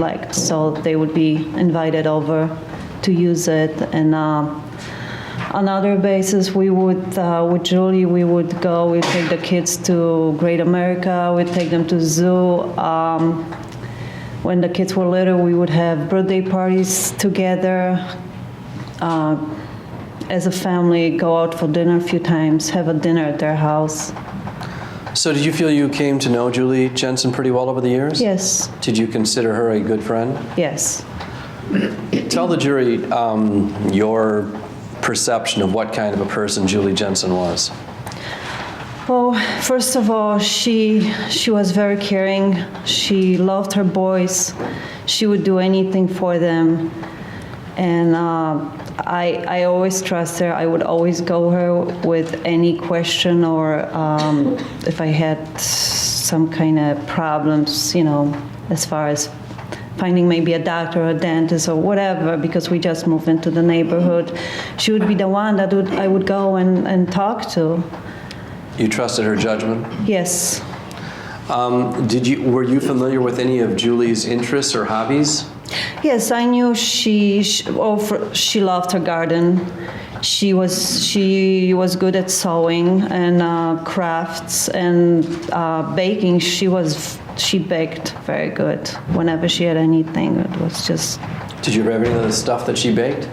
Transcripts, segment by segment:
like, so they would be invited over to use it. And on other basis, we would, with Julie, we would go, we'd take the kids to Great America, we'd take them to zoo. When the kids were little, we would have birthday parties together. As a family, go out for dinner a few times, have a dinner at their house. So did you feel you came to know Julie Jensen pretty well over the years? Yes. Did you consider her a good friend? Yes. Tell the jury your perception of what kind of a person Julie Jensen was. Well, first of all, she was very caring. She loved her boys. She would do anything for them. And I always trust her. I would always go her with any question, or if I had some kind of problems, you know, as far as finding maybe a doctor or a dentist or whatever, because we just moved into the neighborhood. She would be the one that I would go and talk to. You trusted her judgment? Yes. Were you familiar with any of Julie's interests or hobbies? Yes, I knew she loved her garden. She was good at sewing and crafts and baking. She baked very good. Whenever she had anything, it was just. Did you ever have any of the stuff that she baked?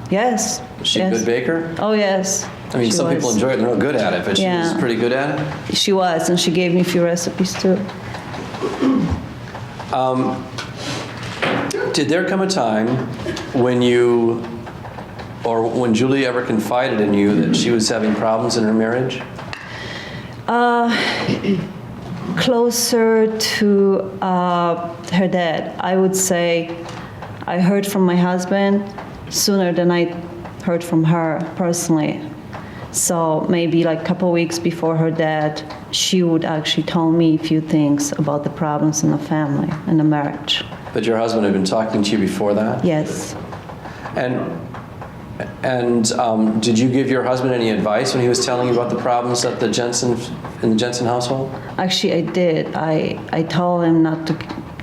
Yes. Was she a good baker? Oh yes. I mean, some people enjoy it and they're real good at it, but she was pretty good at it? She was, and she gave me a few recipes too. Did there come a time when you, or when Julie ever confided in you that she was having problems in her marriage? Closer to her dad, I would say I heard from my husband sooner than I heard from her personally. So maybe like a couple weeks before her death, she would actually tell me a few things about the problems in the family and the marriage. But your husband had been talking to you before that? Yes. And did you give your husband any advice when he was telling you about the problems at in the Jensen household? Actually, I did. I told him not to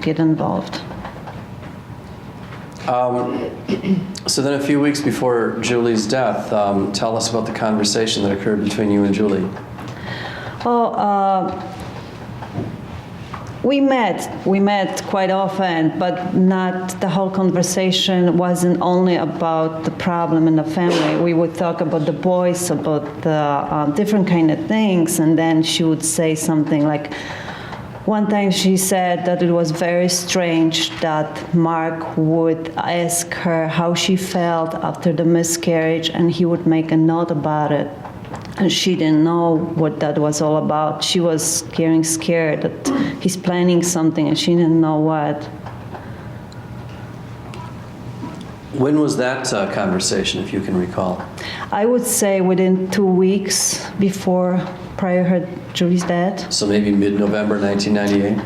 get involved. So then a few weeks before Julie's death, tell us about the conversation that occurred between you and Julie. Well, we met quite often, but not the whole conversation wasn't only about the problem in the family. We would talk about the boys, about the different kind of things, and then she would say something like, one time she said that it was very strange that Mark would ask her how she felt after the miscarriage, and he would make a note about it. And she didn't know what that was all about. She was getting scared that he's planning something, and she didn't know what. When was that conversation, if you can recall? I would say within 2 weeks prior her Julie's death. So maybe mid-November 1998?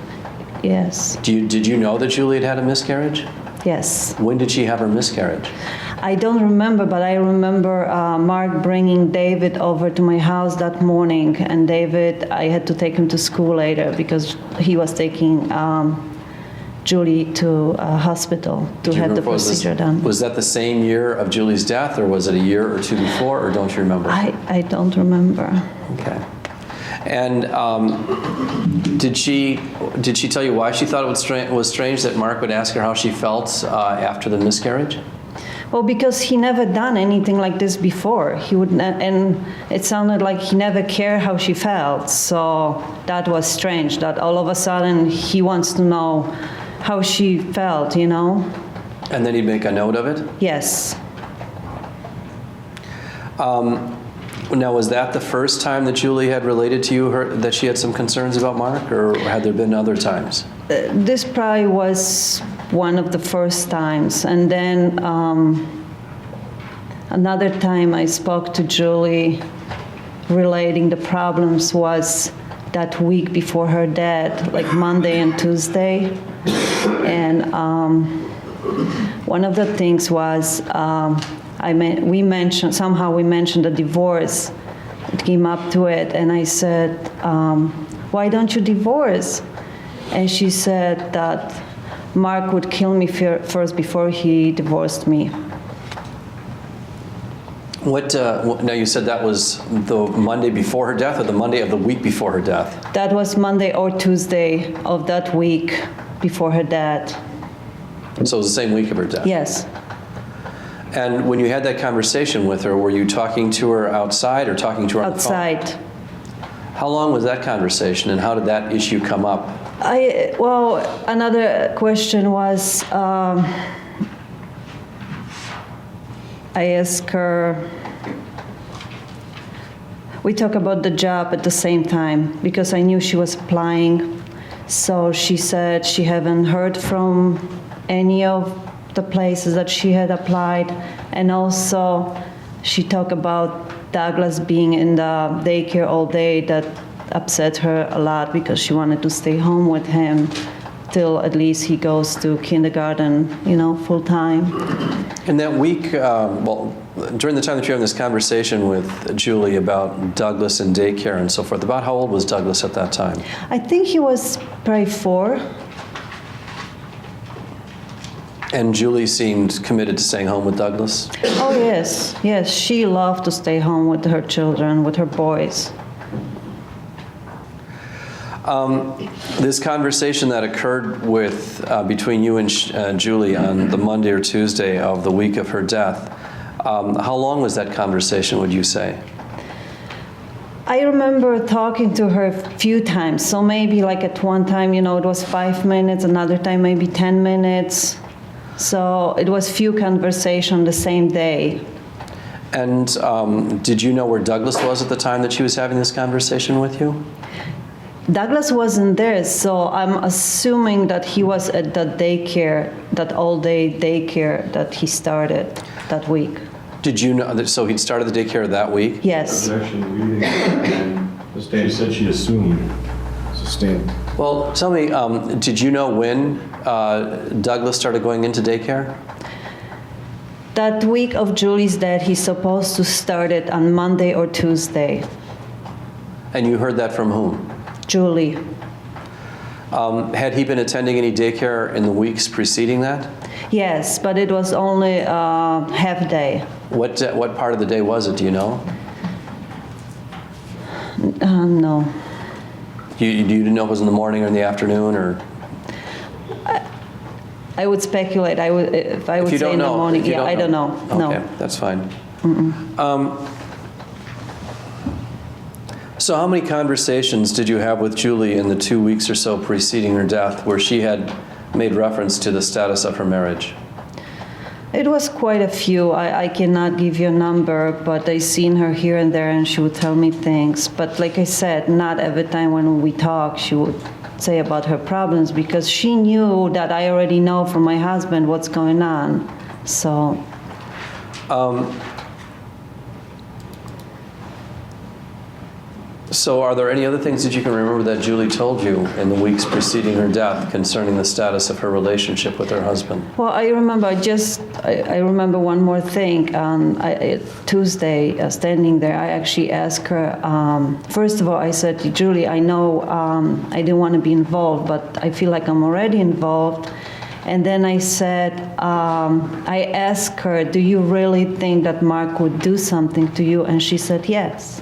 Yes. Did you know that Julie had had a miscarriage? Yes. When did she have her miscarriage? I don't remember, but I remember Mark bringing David over to my house that morning, and David, I had to take him to school later because he was taking Julie to a hospital to have the procedure done. Was that the same year of Julie's death, or was it a year or two before, or don't you remember? I don't remember. Okay. And did she tell you why she thought it was strange that Mark would ask her how she felt after the miscarriage? Well, because he never done anything like this before. He would, and it sounded like he never cared how she felt. So that was strange. That all of a sudden he wants to know how she felt, you know. And then he'd make a note of it? Yes. Now, was that the first time that Julie had related to you that she had some concerns about Mark, or had there been other times? This probably was one of the first times. And then another time I spoke to Julie relating the problems was that week before her death, like Monday and Tuesday. And one of the things was we mentioned the divorce. It came up to it, and I said, why don't you divorce? And she said that, Mark would kill me first before he divorced me. Now you said that was the Monday before her death or the Monday of the week before her death? That was Monday or Tuesday of that week before her death. So it was the same week of her death? Yes. And when you had that conversation with her, were you talking to her outside or talking to her on the phone? Outside. How long was that conversation and how did that issue come up? Well, another question was, I asked her, we talked about the job at the same time because I knew she was applying. So she said she haven't heard from any of the places that she had applied. And also she talked about Douglas being in the daycare all day. That upset her a lot because she wanted to stay home with him till at least he goes to kindergarten, full time. In that week, during the time that you were having this conversation with Julie about Douglas and daycare and so forth, about how old was Douglas at that time? I think he was probably 4. And Julie seemed committed to staying home with Douglas? Oh, yes. Yes, she loved to stay home with her children, with her boys. This conversation that occurred between you and Julie on the Monday or Tuesday of the week of her death, how long was that conversation, would you say? I remember talking to her a few times. So maybe like at one time, it was 5 minutes, another time maybe 10 minutes. So it was few conversations the same day. And did you know where Douglas was at the time that she was having this conversation with you? Douglas wasn't there, so I'm assuming that he was at that daycare, that all-day daycare that he started that week. Did you know that? So he'd started the daycare that week? Yes. I was actually reading and she said she assumed. Sustained. Well, tell me, did you know when Douglas started going into daycare? That week of Julie's death, he's supposed to start it on Monday or Tuesday. And you heard that from whom? Julie. Had he been attending any daycare in the weeks preceding that? Yes, but it was only half day. What part of the day was it, do you know? No. You didn't know if it was in the morning or in the afternoon, or? I would speculate. If I would say in the morning. Yeah, I don't know. No. Okay, that's fine. So how many conversations did you have with Julie in the 2 weeks or so preceding her death where she had made reference to the status of her marriage? It was quite a few. I cannot give you a number, but I seen her here and there, and she would tell me things. But like I said, not every time when we talk, she would say about her problems because she knew that I already know from my husband what's going on. So. So are there any other things that you can remember that Julie told you in the weeks preceding her death concerning the status of her relationship with her husband? Well, I remember I remember one more thing. Tuesday, standing there, I actually asked her, first of all, I said to Julie, I know I didn't want to be involved, but I feel like I'm already involved. And then I said, I asked her, do you really think that Mark would do something to you? And she said, yes.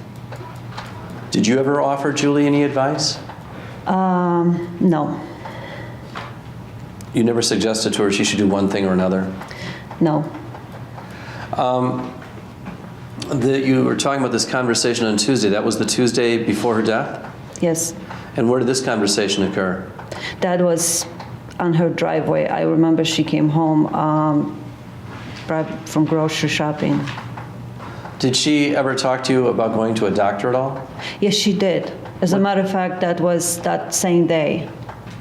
Did you ever offer Julie any advice? No. You never suggested to her she should do one thing or another? No. You were talking about this conversation on Tuesday. That was the Tuesday before her death? Yes. And where did this conversation occur? That was on her driveway. I remember she came home from grocery shopping. Did she ever talk to you about going to a doctor at all? Yes, she did. As a matter of fact, that was that same day.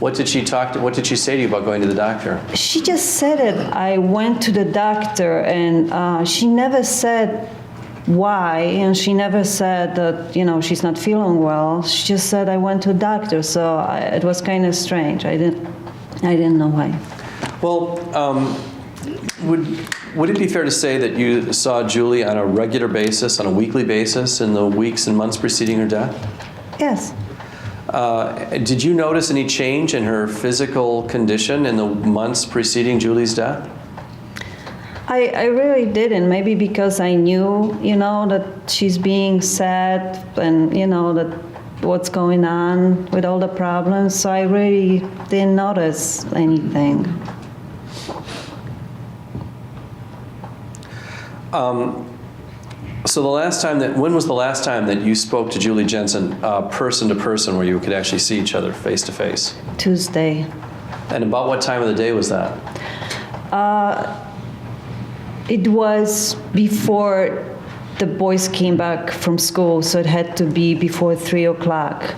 What did she say to you about going to the doctor? She just said it. I went to the doctor, and she never said why, and she never said that, she's not feeling well. She just said, I went to a doctor, so it was kind of strange. I didn't know why. Well, would it be fair to say that you saw Julie on a regular basis, on a weekly basis, in the weeks and months preceding her death? Yes. Did you notice any change in her physical condition in the months preceding Julie's death? I really didn't. Maybe because I knew, that she's being sad and, that what's going on with all the problems. So I really didn't notice anything. So when was the last time that you spoke to Julie Jensen person to person where you could actually see each other face to face? Tuesday. And about what time of the day was that? It was before the boys came back from school, so it had to be before 3 o'clock.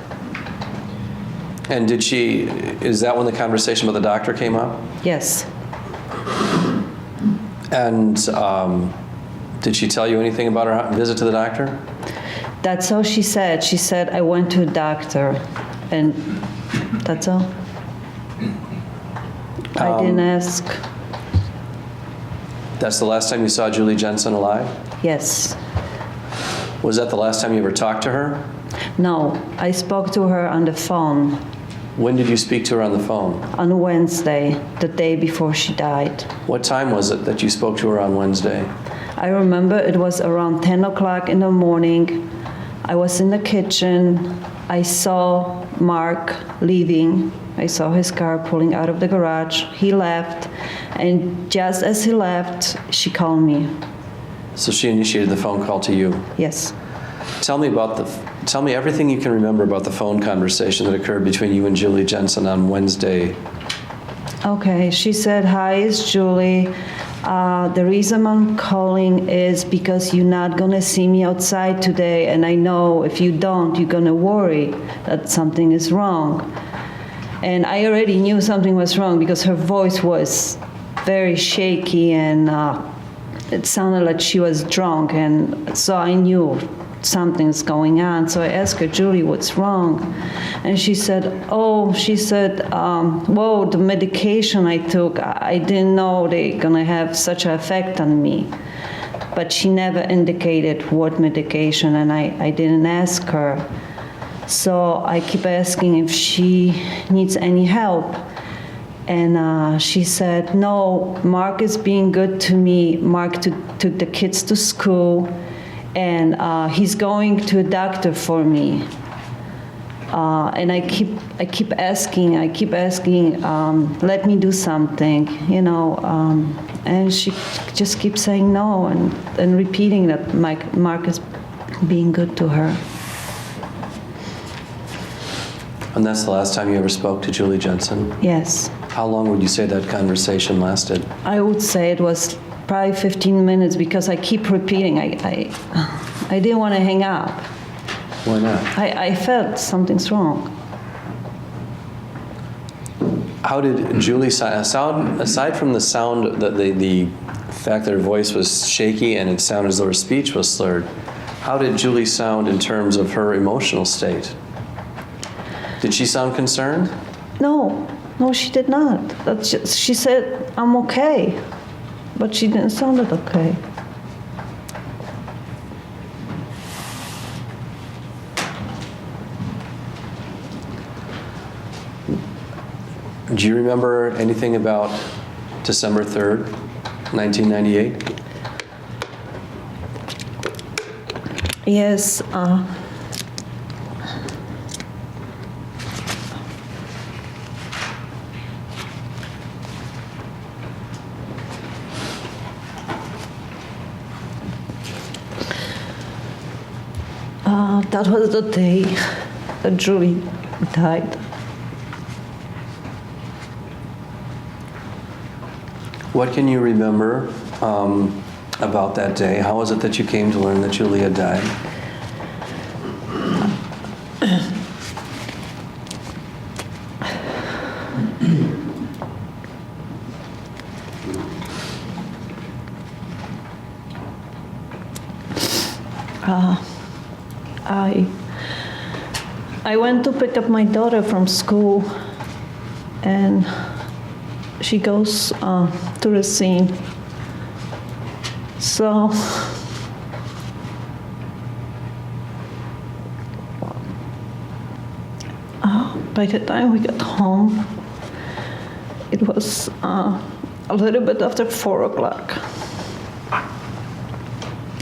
And is that when the conversation with the doctor came up? Yes. And did she tell you anything about her visit to the doctor? That's all she said. She said, I went to a doctor, and that's all. I didn't ask. That's the last time you saw Julie Jensen alive? Yes. Was that the last time you ever talked to her? No, I spoke to her on the phone When did you speak to her on the phone? on Wednesday, the day before she died. What time was it that you spoke to her on Wednesday? I remember it was around 10 o'clock in the morning. I was in the kitchen. I saw Mark leaving. I saw his car pulling out of the garage. He left, and just as he left, she called me. So she initiated the phone call to you. Yes. Tell me everything you can remember about the phone conversation that occurred between you and Julie Jensen on Wednesday. Okay, she said, hi, it's Julie. The reason I'm calling is because you're not gonna see me outside today, and I know if you don't, you're gonna worry that something is wrong. And I already knew something was wrong because her voice was very shaky, and it sounded like she was drunk, and so I knew something's going on. So I asked her, Julie, what's wrong? And she said, whoa, the medication I took, I didn't know they're gonna have such an effect on me. But she never indicated what medication, and I didn't ask her. So I keep asking if she needs any help. And she said, no, Mark is being good to me. Mark took the kids to school, and he's going to a doctor for me. And I keep asking, let me do something, and she just keeps saying no and repeating that Mark is being good to her. And that's the last time you ever spoke to Julie Jensen? Yes. How long would you say that conversation lasted? I would say it was probably 15 minutes because I keep repeating. I didn't want to hang up. Why not? I felt something's wrong. How did Julie sound, aside from the sound, the fact that her voice was shaky and it sounded as though her speech was slurred, how did Julie sound in terms of her emotional state? Did she sound concerned? No, she did not. She said, I'm okay, but she didn't sound okay. Do you remember anything about December 3rd, 1998? Yes. That was the day that Julie died. What can you remember about that day? How was it that you came to learn that Julie had died? I went to pick up my daughter from school, and she goes to the scene. So By the time we got home, it was a little bit after 4 o'clock.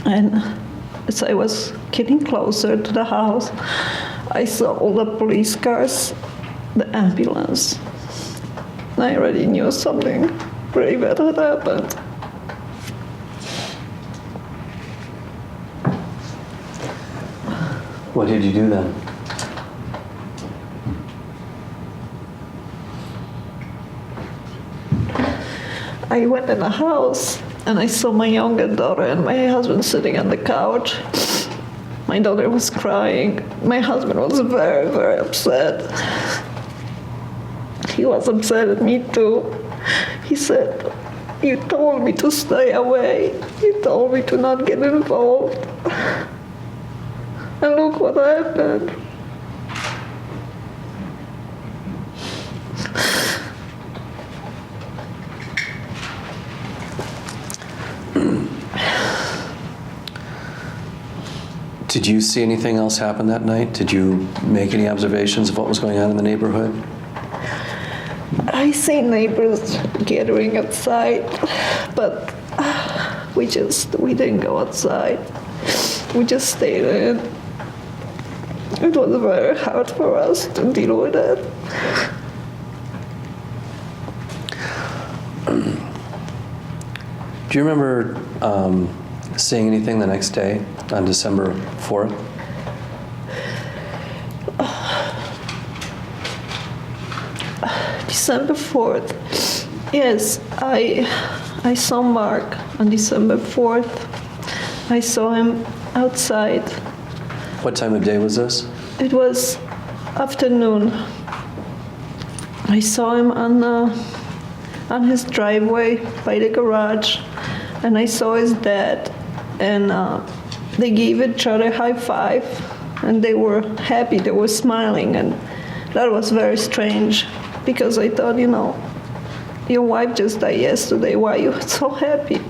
And as I was getting closer to the house, I saw all the police cars, the ambulance. And I already knew something pretty bad had happened. What did you do then? I went in the house and I saw my younger daughter and my husband sitting on the couch. My daughter was crying. My husband was very, very upset. He was upset at me too. He said, "You told me to stay away. You told me to not get involved. And look what happened." Did you see anything else happen that night? Did you make any observations of what was going on in the neighborhood? I see neighbors gathering outside, but we didn't go outside. We just stayed in. It was very hard for us to deal with it. Do you remember seeing anything the next day on December 4th? December 4th. Yes, I saw Mark on December 4th. I saw him outside. What time of day was this? It was afternoon. I saw him on his driveway by the garage, and I saw his dad, and they gave each other a high five, and they were happy, they were smiling, and that was very strange, because I thought, your wife just died yesterday, why are you so happy?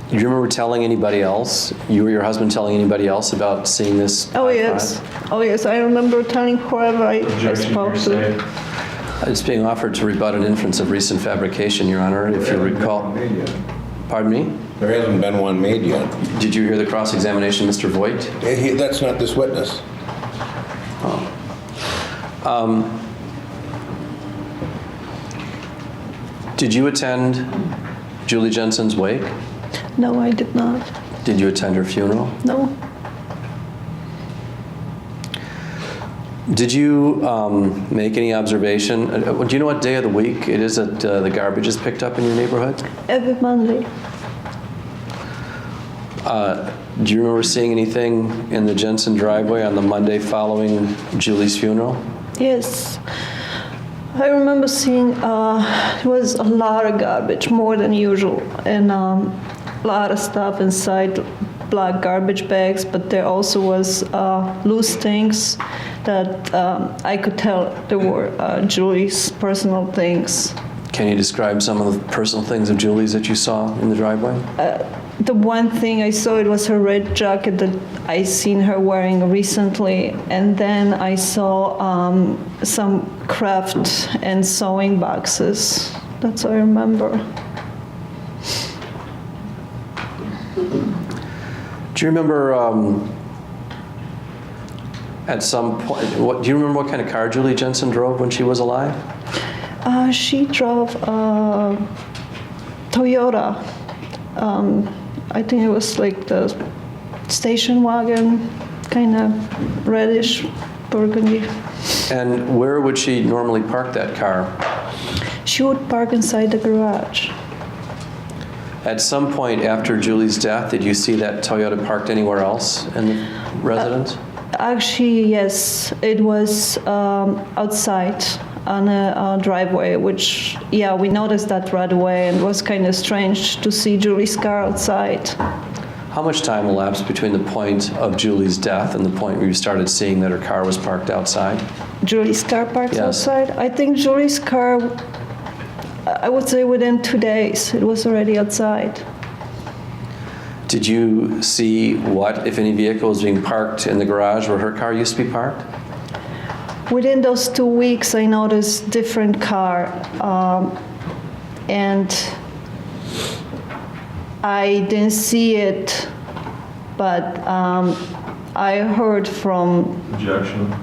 Do you remember telling anybody else, you or your husband telling anybody else about seeing this? Oh yes, I remember telling whoever I spoke to. It's being offered to rebut an inference of recent fabrication, Your Honor, if you recall. Pardon me? There hasn't been one made yet. Did you hear the cross-examination, Mr. Wojt? That's not this witness. Did you attend Julie Jensen's wake? No, I did not. Did you attend her funeral? No. Did you make any observation? Do you know what day of the week it is that the garbage is picked up in your neighborhood? Every Monday. Do you remember seeing anything in the Jensen driveway on the Monday following Julie's funeral? Yes. I remember seeing it was a lot of garbage, more than usual, and a lot of stuff inside black garbage bags, but there also was loose things that I could tell they were Julie's personal things. Can you describe some of the personal things of Julie's that you saw in the driveway? The one thing I saw, it was her red jacket that I seen her wearing recently, and then I saw some craft and sewing boxes. That's what I remember. Do you remember at some point, do you remember what kind of car Julie Jensen drove when she was alive? She drove a Toyota. I think it was like the station wagon, kind of reddish burgundy. And where would she normally park that car? She would park inside the garage. At some point after Julie's death, did you see that Toyota parked anywhere else in the residence? Actually, yes. It was outside on a driveway, which, yeah, we noticed that right away, and it was kind of strange to see Julie's car outside. How much time elapsed between the point of Julie's death and the point where you started seeing that her car was parked outside? Julie's car parked Yes. outside? I think Julie's car, I would say within 2 days, it was already outside. Did you see what, if any, vehicle was being parked in the garage where her car used to be parked? Within those 2 weeks, I noticed different car, and I didn't see it, but I heard from. Objection.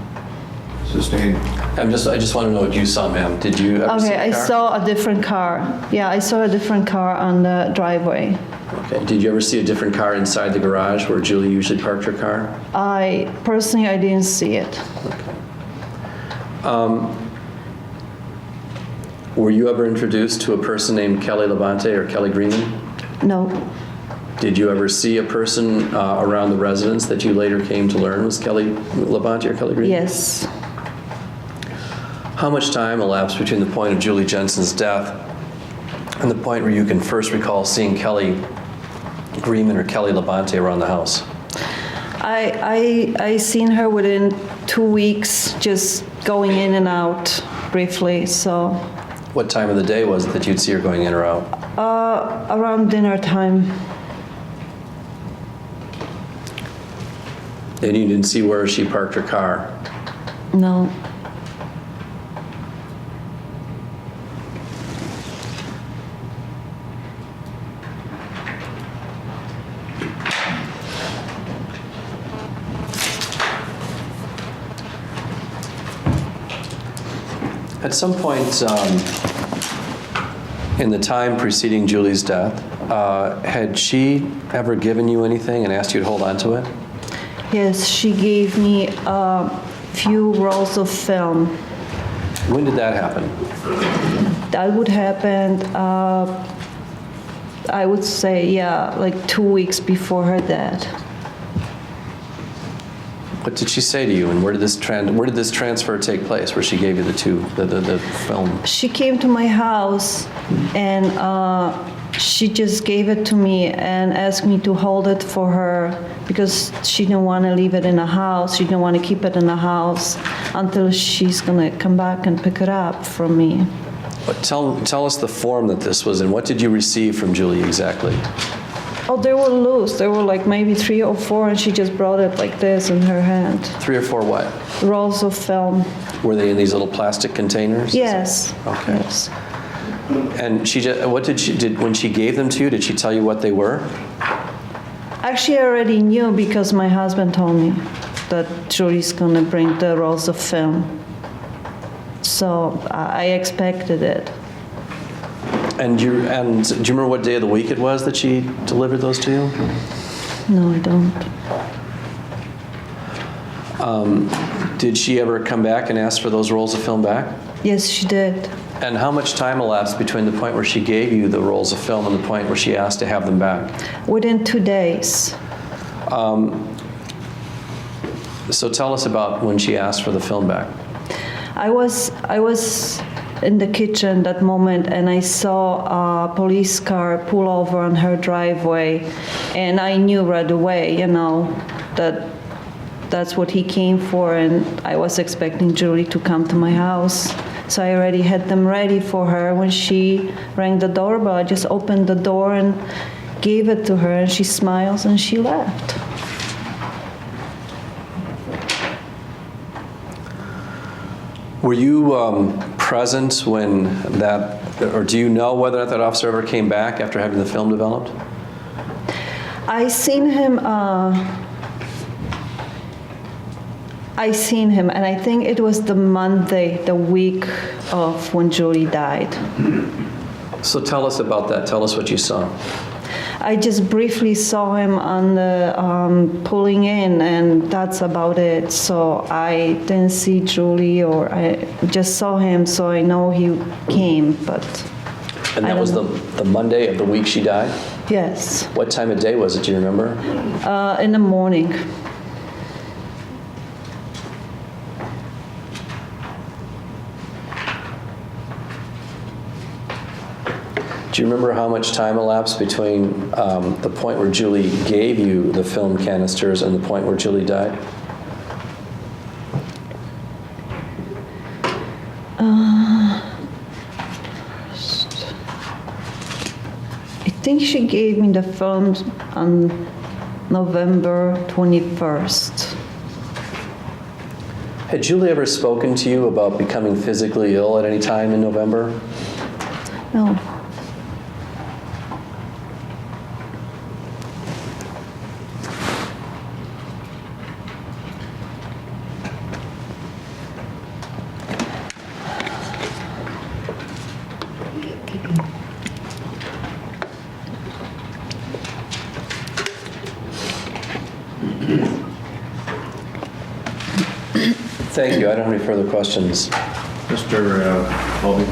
Sustained. I just want to know what you saw, ma'am. Did you ever see Okay, a I car? saw a different car. Yeah, I saw a different car on the driveway. Okay. Did you ever see a different car inside the garage where Julie usually parked her car? I didn't see it. Were you ever introduced to a person named Kelly Labonte or Kelly Greenman? No, Did you ever see a person around the residence that you later came to learn was Kelly Labonte or Kelly Greenman? yes. How much time elapsed between the point of Julie Jensen's death and the point where you can first recall seeing Kelly Greenman or Kelly Labonte around the house? I seen her within 2 weeks, just going in and out briefly, so What time of the day was it that you'd see her going in or out? around dinner time. And you didn't see where she parked her car? No. At some point in the time preceding Julie's death, had she ever given you anything and asked you to hold on to it? Yes, she gave me a few rolls of film. When did that happen? That would happen, I would say, yeah, like 2 weeks before her death. What did she say to you, and where did this transfer take place, where she gave you the film? She came to my house and she just gave it to me and asked me to hold it for her because she didn't want to leave it in the house. She didn't want to keep it in the house until she's going to come back and pick it up from me. But tell us the form that this was in. What did you receive from Julie exactly? Oh, they were loose. They were like maybe 3 or 4, and she just brought it like this in her hand. 3 or 4 what? Rolls of film. Were they in these little plastic containers? Yes. Okay. Yes. And when she gave them to you, did she tell you what they were? Actually, I already knew because my husband told me that Julie's going to bring the rolls of film. So I expected it. And do you remember what day of the week it was that she delivered those to you? No, I don't. Did she ever come back and ask for those rolls of film back? Yes, she did. And how much time elapsed between the point where she gave you the rolls of film and the point where she asked to have them back? Within 2 days. So tell us about when she asked for the film back. I was in the kitchen that moment, and I saw a police car pull over on her driveway, and I knew right away, that that's what he came for, and I was expecting Julie to come to my house. So I already had them ready for her. When she rang the doorbell, I just opened the door and gave it to her, and she smiles and she left. Were you present when or do you know whether or not that officer ever came back after having the film developed? I seen him, and I think it was the Monday, the week of when Julie died. So tell us about that. Tell us what you saw. I just briefly saw him on the pulling in, and that's about it. So I didn't see Julie, or I just saw him, so I know he came, but And I that don't was know. the Monday of the week she died? Yes, What time of day was it? Do you remember? in the morning. Do you remember how much time elapsed between the point where Julie gave you the film canisters and the point where Julie died? It think she gave me the phone on November 21st. Had Julie ever spoken to you about becoming physically ill at any time in November? No. Thank you. I don't have any further questions. Mr. Colby?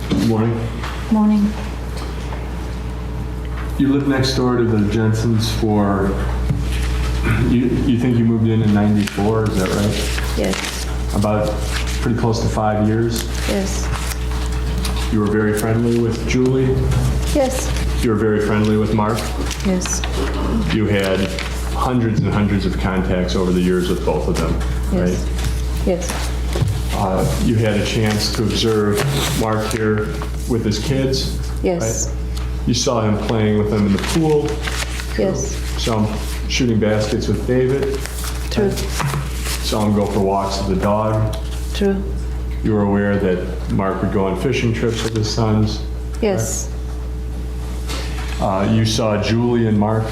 Good morning. Morning. You live next door to the Jensens for, you think you moved in 94, is that right? Yes. About pretty close to 5 years. Yes. You were very friendly with Julie. Yes. You were very friendly with Mark. Yes. You had hundreds and hundreds of contacts over the years with both of them, right? Yes. You had a chance to observe Mark here with his kids. Yes. Right? You saw him playing with them in the pool. Yes. Saw him shooting baskets with David. True. Saw him go for walks with the dog. True. You were aware that Mark would go on fishing trips with his sons. Yes. You saw Julie and Mark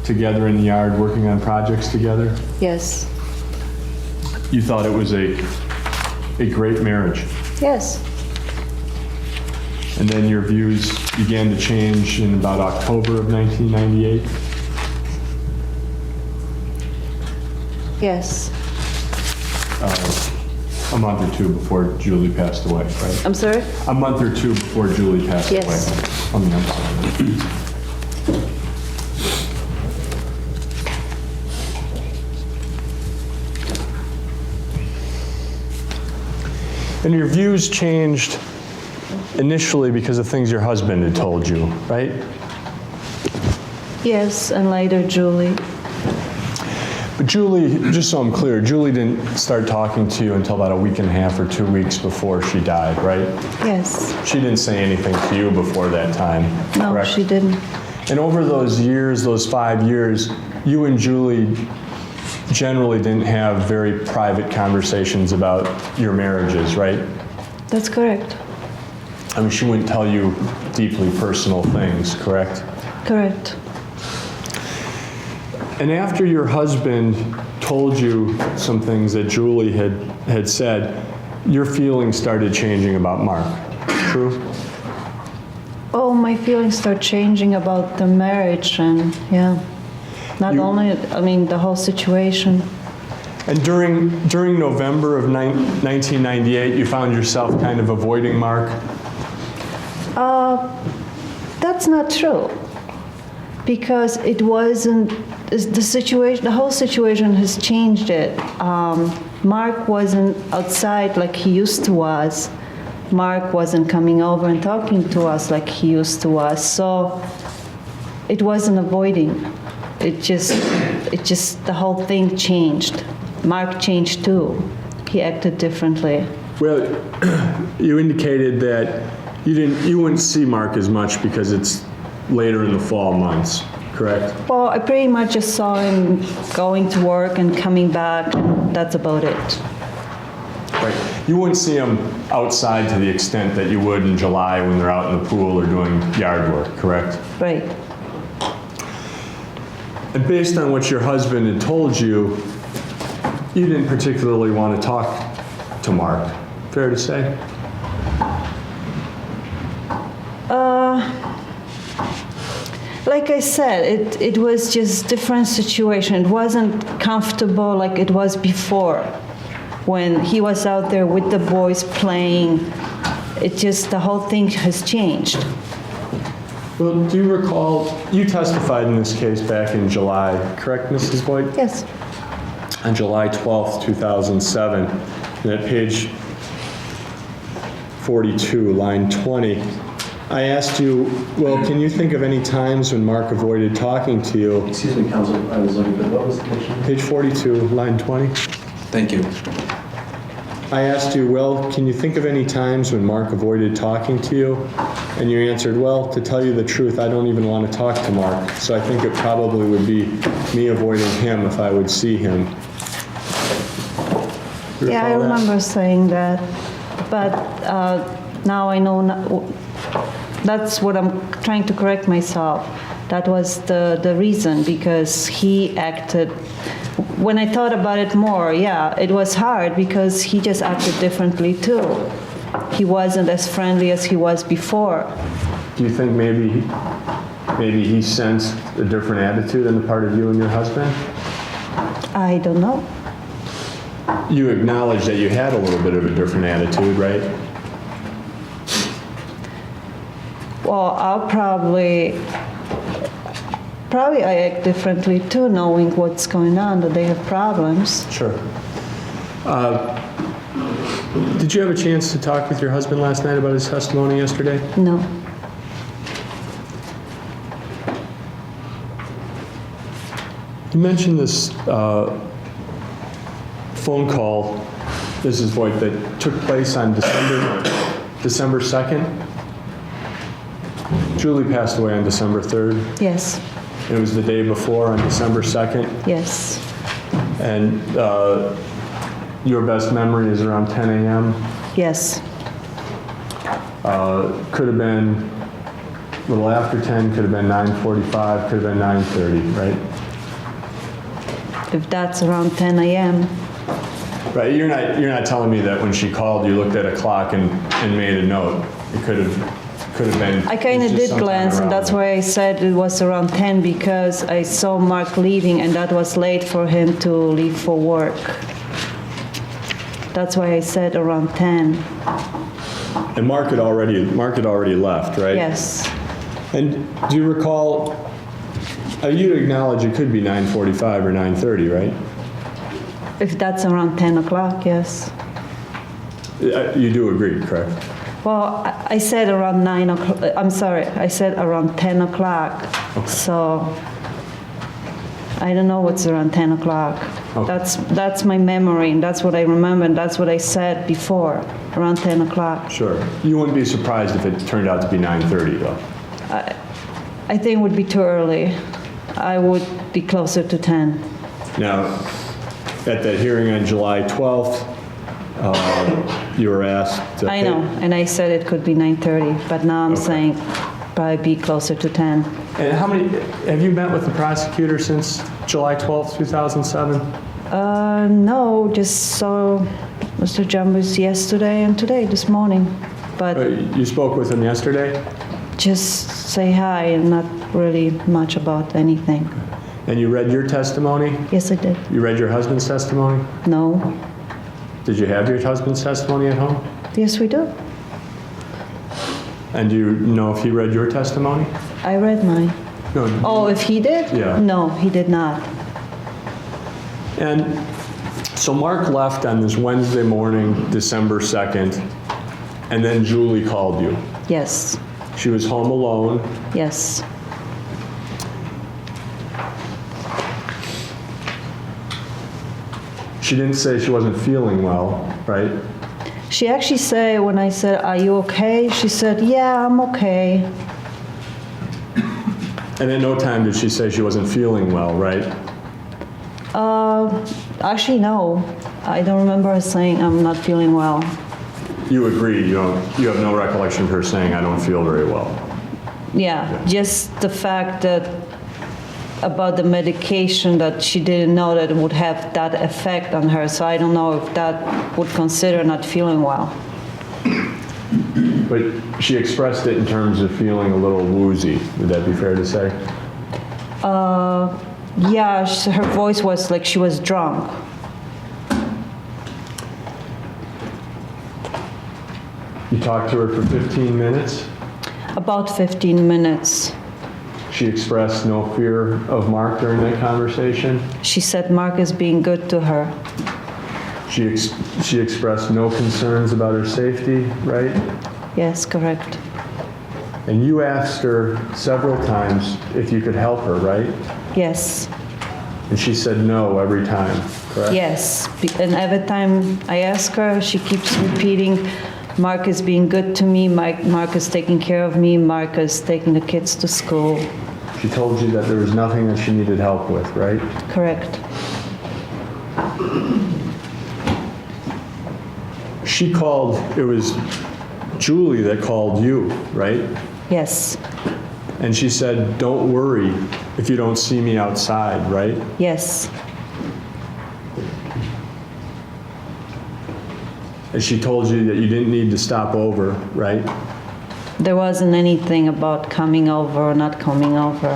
together in the yard working on projects together. Yes. You thought it was a great marriage. Yes. And then your views began to change in about October of 1998. Yes. A month or two before Julie passed away, right? I'm sorry? A month or two before Julie passed Yes. away. I mean, I'm sorry. And your views changed initially because of things your husband had told you, right? Yes, and later Julie. But Julie, just so I'm clear, Julie didn't start talking to you until about a week and a half or 2 weeks before she died, right? Yes. She didn't say anything to you before that time, No, correct? she didn't. And over those years, those 5 years, you and Julie generally didn't have very private conversations about your marriages, right? That's correct. I mean, she wouldn't tell you deeply personal things, correct? Correct. And after your husband told you some things that Julie had said, your feelings started changing about Mark, true? Oh, my feelings start changing about the marriage and, yeah. Not only, I mean, the whole situation. And during November of 1998, you found yourself kind of avoiding Mark? That's not true. Because it wasn't, the situation, the whole situation has changed it. Mark wasn't outside like he used to was. Mark wasn't coming over and talking to us like he used to was. So it wasn't avoiding. It just, the whole thing changed. Mark changed too. He acted differently. Well, you indicated that you wouldn't see Mark as much because it's later in the fall months, correct? Well, I pretty much just saw him going to work and coming back, and that's about it. Right. You wouldn't see him outside to the extent that you would in July when they're out in the pool or doing yard work, correct? Right. And based on what your husband had told you, you didn't particularly want to talk to Mark. Fair to say? Like I said, it was just different situation. It wasn't comfortable like it was before when he was out there with the boys playing. It just, the whole thing has changed. Well, do you recall, you testified in this case back in July, correct, Mrs. Wojt? Yes. On July 12th, 2007, and at page 42, line 20, I asked you, well, can you think of any times when Mark avoided talking to you? Excuse me, counsel, I was looking, but what was the question? Page 42, line 20. Thank you. I asked you, well, can you think of any times when Mark avoided talking to you? And you answered, well, to tell you the truth, I don't even want to talk to Mark. So I think it probably would be me avoiding him if I would see him. You Yeah, I recall that? remember saying that, but now I know, that's what I'm trying to correct myself. That was the reason, because he acted, when I thought about it more, yeah, it was hard because he just acted differently too. He wasn't as friendly as he was before. Do you think maybe he sensed a different attitude on the part of you and your husband? I don't know. You acknowledge that you had a little bit of a different attitude, right? Well, I'll probably I act differently too, knowing what's going on, that they have problems. Sure. Did you have a chance to talk with your husband last night about his testimony yesterday? No. You mentioned this phone call, this is Wojt, that took place on December 2nd. Julie passed away on December 3rd. Yes. It was the day before on December 2nd. Yes. And your best memory is around 10 a.m.? Yes. Could have been a little after 10, could have been 9:45, could have been 9:30, right? If that's around 10 a.m. Right, you're not telling me that when she called, you looked at a clock and made a note. It could have been. I kind of just did sometime glance, and around that's there. why I said it was around 10, because I saw Mark leaving, and that was late for him to leave for work. That's why I said around 10. And Mark had already left, right? Yes. And do you recall, you acknowledge it could be 9:45 or 9:30, right? If that's around 10 o'clock, yes. You do agree, correct? Well, I said around 9 o'clock. I'm sorry, I said around 10 o'clock. So I don't know what's around 10 o'clock. Okay. That's my memory, and that's what I remember, and that's what I said before, around 10 o'clock. Sure. You wouldn't be surprised if it turned out to be 9:30, though. I think it would be too early. I would be closer to 10. Now, at that hearing on July 12th, you were asked to I know, and I said it could be 9:30, but now I'm Okay. saying probably be closer to 10. And have you met with the prosecutor since July 12th, 2007? No, just saw Mr. Jambus yesterday and today, this morning. But You spoke with him yesterday? just say hi and not really much about anything. And you read your testimony? Yes, I did. You read your husband's testimony? No. Did you have your husband's testimony at home? Yes, we do. And do you know if he read your testimony? I read mine. No. Oh, if he did? Yeah. No, he did not. And so Mark left on this Wednesday morning, December 2nd, and then Julie called you. Yes. She was home alone. Yes. She didn't say she wasn't feeling well, right? She actually said, when I said, "Are you okay?" She said, "Yeah, I'm okay." And at no time did she say she wasn't feeling well, right? Actually, no. I don't remember her saying I'm not feeling well. You agree, you have no recollection of her saying, "I don't feel very well." Yeah, just the fact that about the medication, that she didn't know that it would have that effect on her. So I don't know if that would consider not feeling well. But she expressed it in terms of feeling a little woozy. Would that be fair to say? Yeah, her voice was like she was drunk. You talked to her for 15 minutes. About 15 minutes. She expressed no fear of Mark during that conversation. She said Mark is being good to her. She expressed no concerns about her safety, right? Yes, correct. And you asked her several times if you could help her, right? Yes, And she said no every time, correct? Yes, and every time I ask her, she keeps repeating, Mark is being good to me, Mark is taking care of me, Mark is taking the kids to school. She told you that there was nothing that she needed help with, right? Correct. She called, it was Julie that called you, right? Yes, And she said, don't worry if you don't see me outside, right? yes, And she told you that you didn't need to stop over, right? there wasn't anything about coming over or not coming over.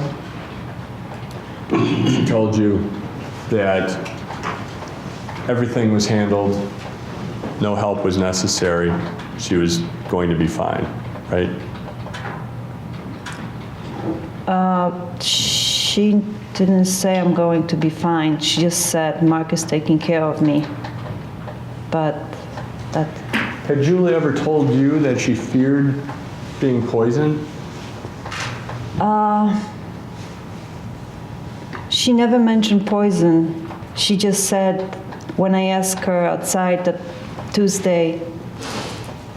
She told you that everything was handled, no help was necessary, she was going to be fine, right? She didn't say I'm going to be fine. She just said Mark is taking care of me. But that, Had Julie ever told you that she feared being poisoned? she never mentioned poison. She just said when I asked her outside that Tuesday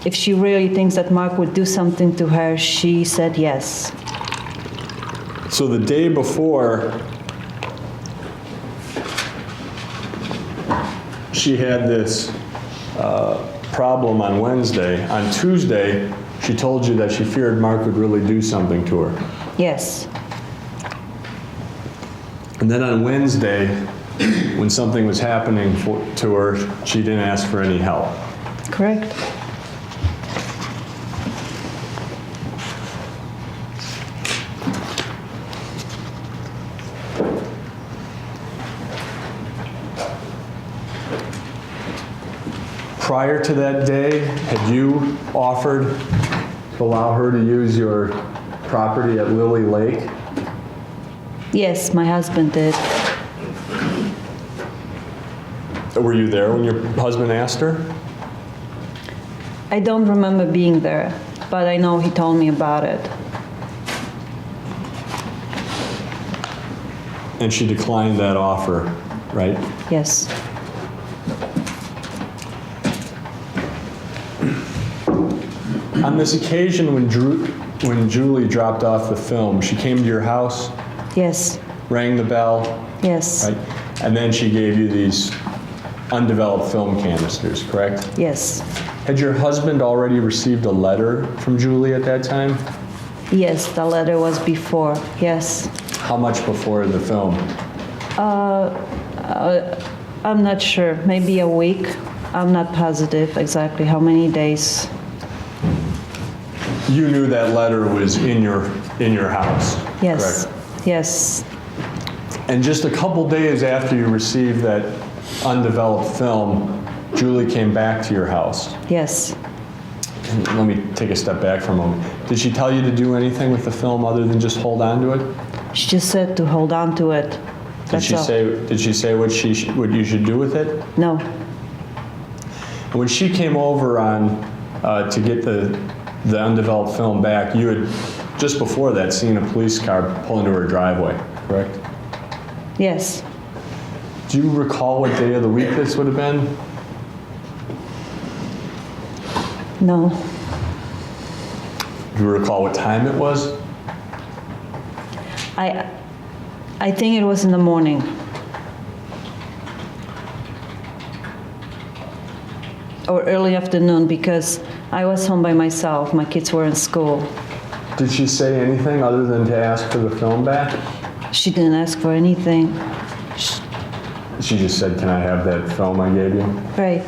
if she really thinks that Mark would do something to her, she said yes. So the day before, she had this problem on Wednesday. On Tuesday, she told you that she feared Mark would really do something to her. Yes, And then on Wednesday, when something was happening to her, she didn't ask for any help. correct. Prior to that day, had you offered to allow her to use your property at Lily Lake? Yes, my husband did. Were you there when your husband asked her? I don't remember being there, but I know he told me about it. And she declined that offer, right? Yes, On this occasion when Julie dropped off the film, she came to your house, yes, rang the bell, yes, right? And then she gave you these undeveloped film canisters, correct? yes, Had your husband already received a letter from Julie at that time? yes, the letter was before, yes. How much before the film? I'm not sure, maybe a week. I'm not positive exactly how many days. You knew that letter was in your house, Yes, correct? yes, And just a couple days after you received that undeveloped film, Julie came back to your house. yes. And let me take a step back for a moment. Did she tell you to do anything with the film other than just hold on to it? She just said to hold on to it. Did That's she all. say what you should do with it? No, When she came over to get the undeveloped film back, you had just before that seen a police car pull into her driveway, correct? yes. Do you recall what day of the week this would have been? No, Do you recall what time it was? I think it was in the morning. Or early afternoon because I was home by myself. My kids were in school. Did she say anything other than to ask for the film back? She didn't ask for anything. She just said, "Can I have that film I gave you?" Right.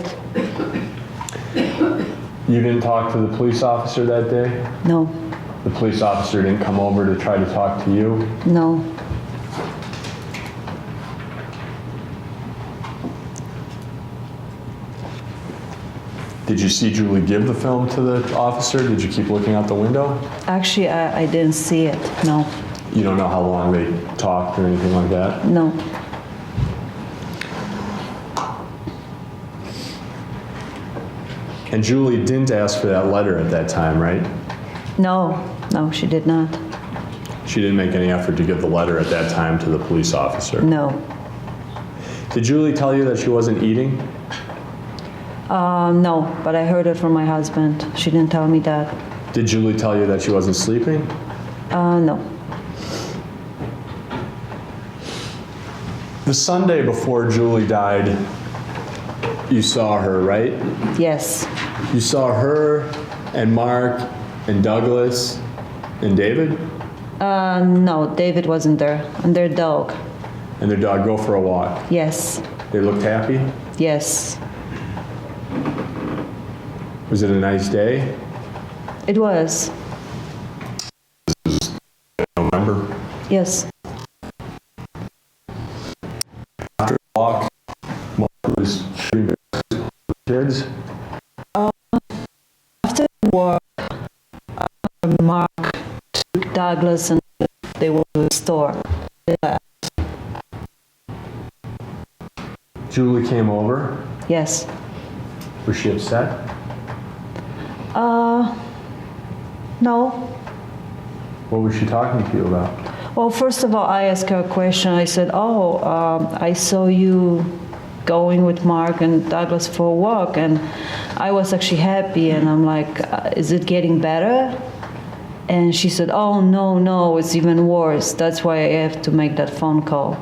You didn't talk to the police officer that day? No, The police officer didn't come over to try to talk to you? no. Did you see Julie give the film to the officer? Did you keep looking out the window? Actually, I didn't see it. No, You don't know how long they talked or anything like that? no. And Julie didn't ask for that letter at that time, right? No, no, she did not. She didn't make any effort to give the letter at that time to the police officer. No, Did Julie tell you that she wasn't eating? No, but I heard it from my husband. She didn't tell me that. Did Julie tell you that she wasn't sleeping? No. The Sunday before Julie died, you saw her, right? Yes. You saw her and Mark and Douglas and David No, David wasn't there. And their dog. and their dog go for a walk. Yes. They looked happy? Yes. Was it a nice day? It was. November? Yes. After the walk, Mark was shooting kids? After work, Mark took Douglas and they went to the store. Julie came over. Yes. Was she upset? No. What was she talking to you about? Well, first of all, I asked her a question. I said, I saw you going with Mark and Douglas for a walk, and I was actually happy, and I'm like, is it getting better? And she said, oh, no, it's even worse. That's why I have to make that phone call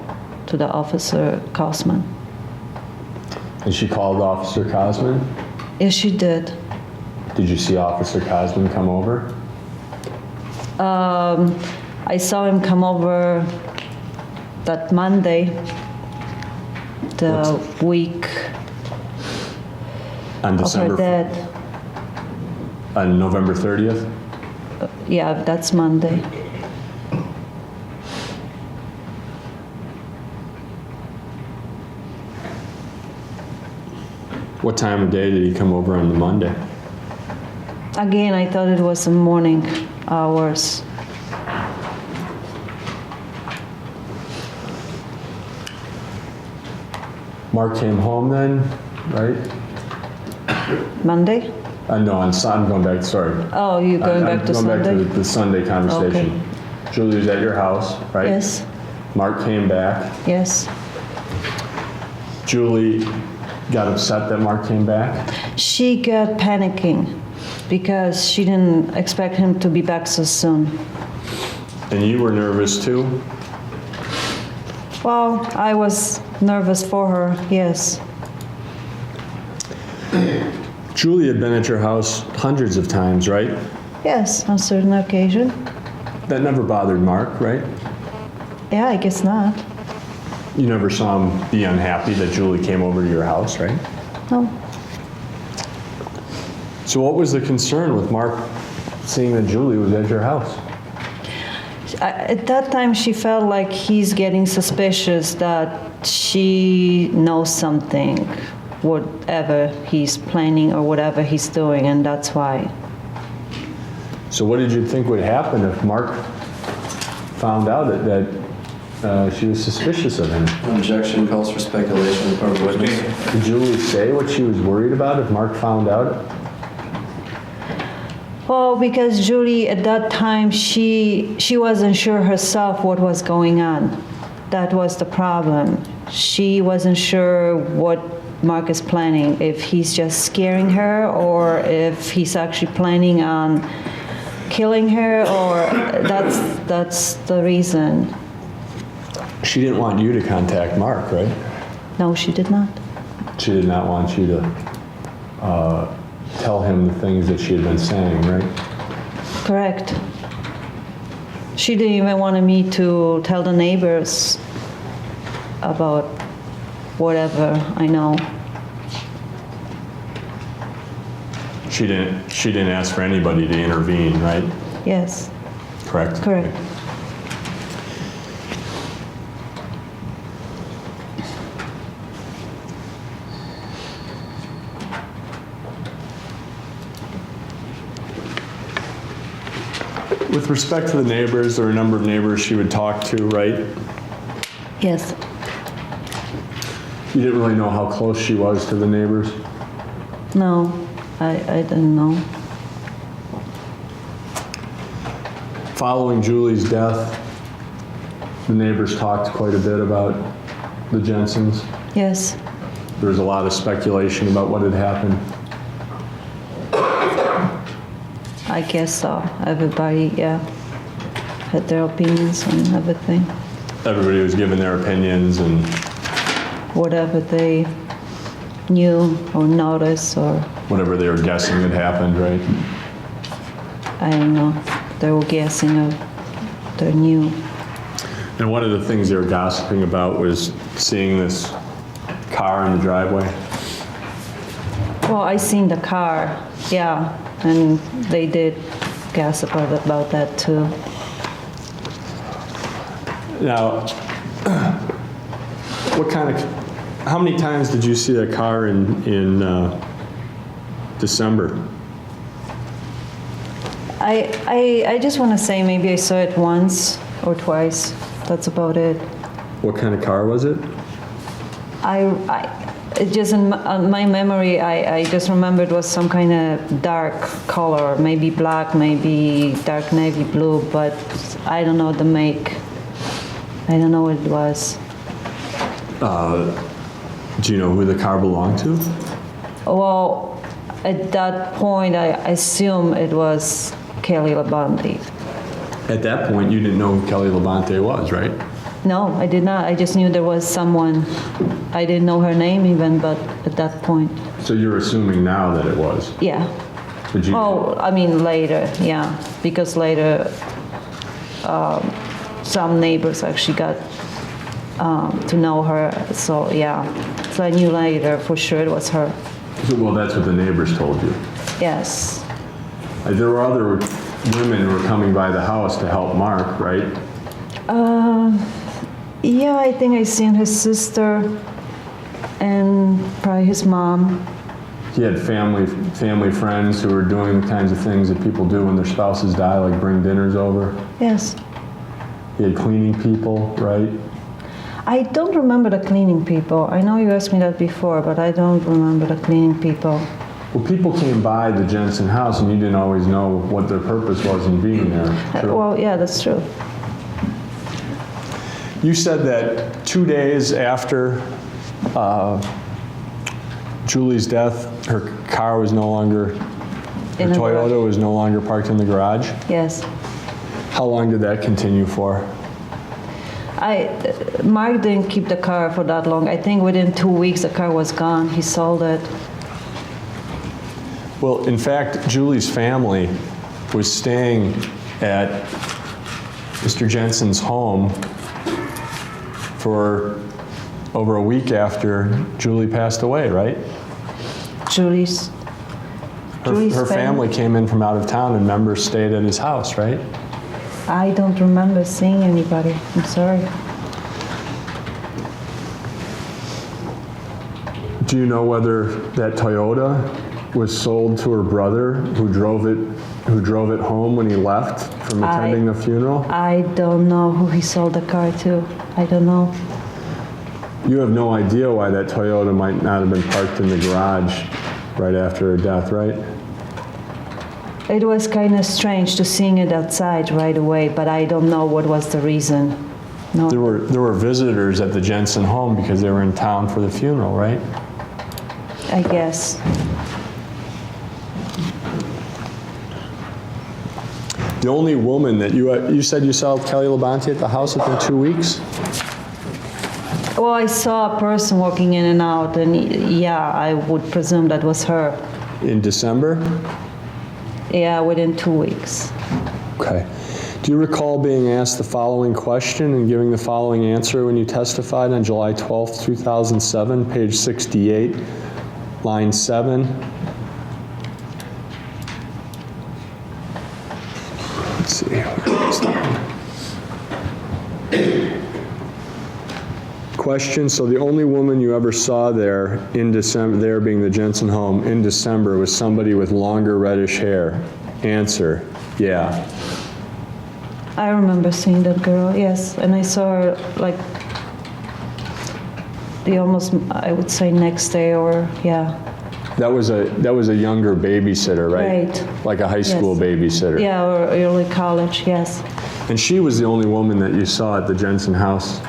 to the Officer Cosman. And she called Officer Cosman? Yes, she did. Did you see Officer Cosman come over? I saw him come over that Monday, the week On of her December, death. on November 30th? Yeah, that's Monday. What time of day did he come over on the Monday? Again, I thought it was the morning hours. Mark came home then, right? Monday? No, I'm going back, sorry. Oh, you're going back to I'm going Sunday? back to the Sunday conversation. Julie was at your house, right? Yes, Mark came back. yes. Julie got upset that Mark came back. She got panicking because she didn't expect him to be back so soon. And you were nervous too? Well, I was nervous for her, yes. Julie had been at your house hundreds of times, right? Yes, on certain occasion. That never bothered Mark, right? Yeah, I guess not. You never saw him be unhappy that Julie came over to your house, right? No. So what was the concern with Mark seeing that Julie was at your house? At that time, she felt like he's getting suspicious that she knows something, whatever he's planning or whatever he's doing, and that's why. So what did you think would happen if Mark found out that she was suspicious of him? Objection calls for speculation on the part of the witness. Did Julie say what she was worried about if Mark found out? Well, because Julie, at that time, she wasn't sure herself what was going on. That was the problem. She wasn't sure what Mark is planning, if he's just scaring her or if he's actually planning on killing her, or that's the reason. She didn't want you to contact Mark, right? No, she did not. She did not want you to tell him the things that she had been saying, right? Correct. She didn't even want me to tell the neighbors about whatever I know. She didn't ask for anybody to intervene, right? Yes, Correct? correct. With respect to the neighbors, there were a number of neighbors she would talk to, right? Yes. You didn't really know how close she was to the neighbors? No, I didn't know. Following Julie's death, the neighbors talked quite a bit about the Jensens? Yes. There was a lot of speculation about what had happened. I guess so. Everybody, yeah, had their opinions on everything. Everybody was giving their opinions and Whatever they knew or noticed, or whatever they were guessing had happened, right? I don't know, they were guessing or they knew. And one of the things they were gossiping about was seeing this car in the driveway. Well, I seen the car, yeah, and they did gossip about that too. Now, how many times did you see that car in December? I just want to say maybe I saw it once or twice. That's about it. What kind of car was it? It just in my memory, I just remember it was some kind of dark color, maybe black, maybe dark navy blue, but I don't know the make. I don't know what it was. Do you know who the car belonged to? Well, at that point, I assume it was Kelly Labonte. At that point, you didn't know who Kelly Labonte was, right? No, I did not. I just knew there was someone. I didn't know her name even, but at that point, So you're assuming now that it was? yeah. Did you? Oh, I mean later, yeah, because later some neighbors actually got to know her, so yeah. So I knew later for sure it was her. Well, that's what the neighbors told you. Yes. There were other women who were coming by the house to help Mark, right? Yeah, I think I seen his sister and probably his mom. He had family friends who were doing the kinds of things that people do when their spouses die, like bring dinners over. Yes. He had cleaning people, right? I don't remember the cleaning people. I know you asked me that before, but I don't remember the cleaning people. Well, people came by the Jensen house and you didn't always know what their purpose was in being there. True. Well, yeah, that's true. You said that 2 days after Julie's death, her car was no longer, her In the Toyota garage. was no longer parked in the garage. Yes. How long did that continue for? Mark didn't keep the car for that long. I think within 2 weeks the car was gone. He sold it. Well, in fact, Julie's family was staying at Mr. Jensen's home for over a week after Julie passed away, right? Julie's Her family came in from out of town and members stayed at his house, right? I don't remember seeing anybody. I'm sorry. Do you know whether that Toyota was sold to her brother who drove it home when he left from attending the funeral? I don't know who he sold the car to. I don't know. You have no idea why that Toyota might not have been parked in the garage right after her death, right? It was kind of strange to seeing it outside right away, but I don't know what was the reason. No. There were visitors at the Jensen home because they were in town for the funeral, right? I guess. The only woman that you said you saw Kelly Labonte at the house within 2 weeks? Well, I saw a person walking in and out, and yeah, I would presume that was her. In December? Yeah, within 2 weeks. Okay. Do you recall being asked the following question and giving the following answer when you testified on July 12th, 2007, page 68, line 7? Let's see. Question, so the only woman you ever saw there in December, there being the Jensen home, in December was somebody with longer reddish hair? Answer, yeah. I remember seeing that girl, yes, and I saw her like the almost, I would say, next day, or yeah. That was a younger babysitter, right? Right. Like a high school Yes. babysitter. Yeah, or early college, yes. And she was the only woman that you saw at the Jensen house?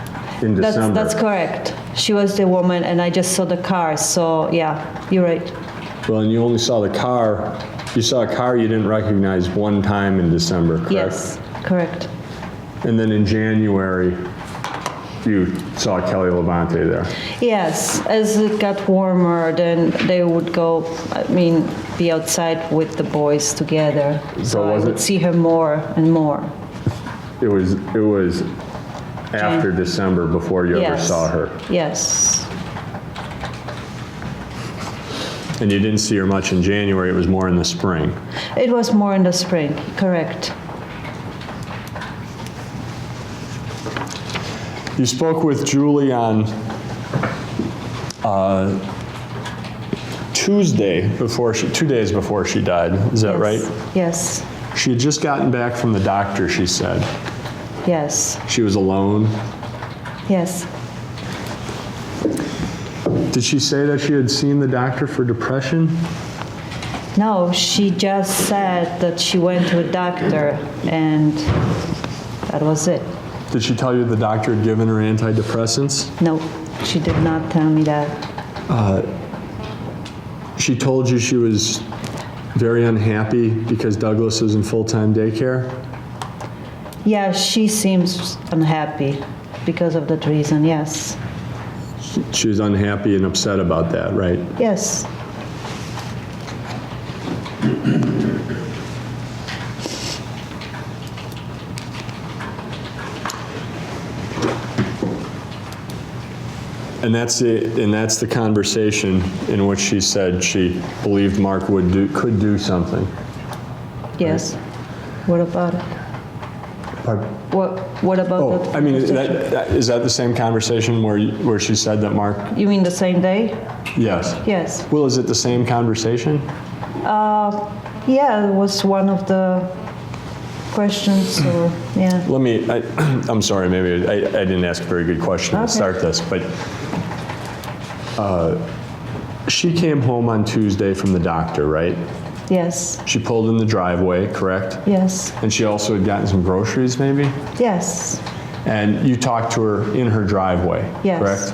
in December. That's correct. She was the woman, and I just saw the car. So yeah, you're right. Well, and you only saw the car, you saw a car you didn't recognize one time in December, correct? Yes, correct. And then in January, you saw Kelly Levante there. Yes, as it got warmer, then they would go, be outside with the boys together. So I was would it- see her more and more. It was after December before you ever Yes. saw her. Yes. And you didn't see her much in January, it was more in the spring. It was more in the spring, correct. You spoke with Julie on Tuesday, 2 days before she died, is that Yes. right? Yes, She had just gotten back from the doctor, she said. yes, She was alone. yes. Did she say that she had seen the doctor for depression? No, she just said that she went to a doctor, and that was it. Did she tell you the doctor had given her antidepressants? No, she did not tell me that. She told you she was very unhappy because Douglas is in full-time daycare? Yeah, she seems unhappy because of that reason, yes. She was unhappy and upset about that, right? Yes, And that's the conversation in which she said she believed Mark could do something. yes. What about it? Pardon? What about Oh, that? I mean, is that the same conversation where she said that Mark? You mean the same day? Yes. Yes. Well, is it the same conversation? Yeah, it was one of the questions, or, yeah. I'm sorry, maybe I didn't ask a very good question to Okay. start this, but she came home on Tuesday from the doctor, right? Yes, She pulled in the driveway, correct? yes, And she also had gotten some groceries, maybe? yes, And you talked to her in her driveway, Yes. correct?